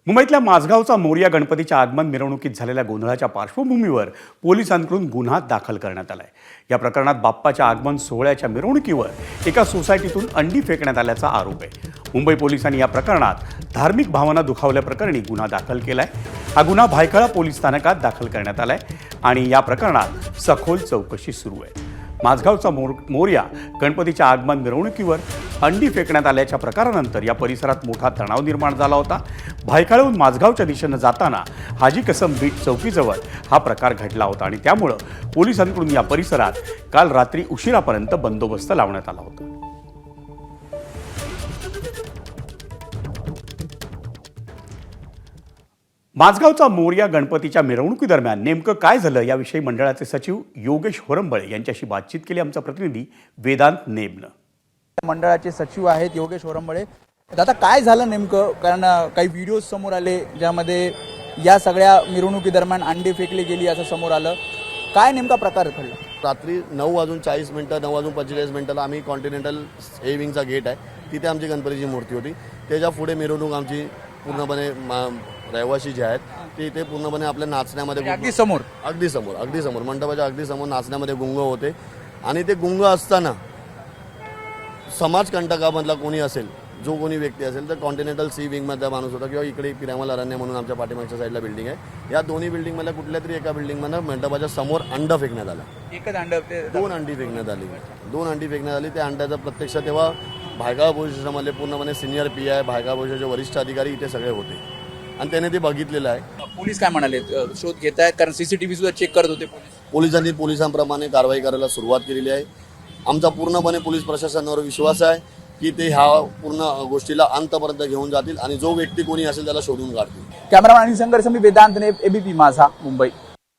मुंबईतल्या माझगावचा मोरया गणपतीच्या आगमन मिरवणुकीत झालेल्या गोंधळाच्या पार्श्वभूमीवर पोलिसांकडून गुन्हा दाखल करण्यात आलाय। या प्रकरणात बाप्पाच्या आगमन सोहळ्याच्या मिरवणुकीवर एका सोसायटीतून अंडी फेकण्यात आल्याचा आरोप आहे। मुंबई पोलिसांनी या प्रकरणात धार्मिक भावना दुखावल्याप्रकरणी गुन्हा दाखल केलाय। हा गुन्हा भायखळा पोलीस स्थानकात दाखल करण्यात आलाय आणि या प्रकरणात सखोल चौकशी सुरू आहे। माझगावचा मोरया गणपतीच्या आगमन मिरवणुकीवर अंडी फेकण्यात आल्याच्या प्रकारानंतर या परिसरात मोठा तणाव निर्माण झाला होता। भायखळ्याहून माझगावच्या दिशेनं जाताना हाजी कसम बीट चौकीजवळ हा प्रकार घडला होता आणि त्यामुळे पोलिसांकडून या परिसरात काल रात्री उशिरापर्यंत बंदोबस्त लावण्यात आला होता। माझगावचा मोरया गणपतीच्या मिरवणुकीदरम्यान नेमकं काय झालं याविषयी मंडळाचे सचिव योगेश होरंबळे यांच्याशी बातचीत केली आमचा प्रतिनिधी वेदांत नेबनं। मंडळाचे सचिव आहेत योगेश होरंबळे। आता काय झालं नेमकं, कारण काही व्हिडिओज समोर आले ज्यामध्ये या सगळ्या मिरवणुकीदरम्यान अंडी फेकली गेली असं समोर आलं। काय नेमका प्रकार घडला? रात्री 9:40 मिनिटं 9:45 आम्ही कॉन्टिनेंटल ए विंगचा गेट आहे, तिथे आमची गणपतीची मूर्ती होती। त्याच्या पुढे मिरवणूक आमची पूर्णपणे रहिवासी जे आहेत ते इथे पूर्णपणे आपल्या नाचण्यामध्ये अगदी समोर मंडपाच्या अगदी समोर नाचण्यामध्ये गुंग होते आणि ते गुंग असताना समाजकंटकामधला कोणी असेल, जो कोणी व्यक्ती असेल तर कॉन्टिनेंटल सी विंगमधला माणूस होता किंवा इकडे पिरामल अरण्य म्हणून आमच्या पाठीमागच्या साईडला बिल्डिंग आहे, या दोन्ही बिल्डिंगमधल्या कुठल्या तरी एका बिल्डिंगमध्ये मंडपाच्या समोर अंड फेकण्यात आलं। एकच अंड? दोन अंडी फेकण्यात आली। त्या अंड्याचा प्रत्यक्ष तेव्हा भायखळा पोलीस स्टेशनमधले पूर्णपणे सिनियर PI, भायखळा पोलिसाचे वरिष्ठ अधिकारी इथे सगळे होते आणि त्याने ते बघितलेलं आहे। पोलीस काय म्हणाले? शोध घेत आहेत, कारण CCTV सुद्धा चेक करत होते पोलिसांनी पोलिसांप्रमाणे कारवाई करायला सुरुवात केलेली आहे। आमचा पूर्णपणे पोलीस प्रशासनावर विश्वास आहे की ते ह्या पूर्ण गोष्टीला अंतपर्यंत घेऊन जातील आणि जो व्यक्ती कोणी असेल त्याला शोधून काढतील। कॅमेरामॅन आणि संघर्ष मी वेदांत नेब, ABP माझा, मुंबई।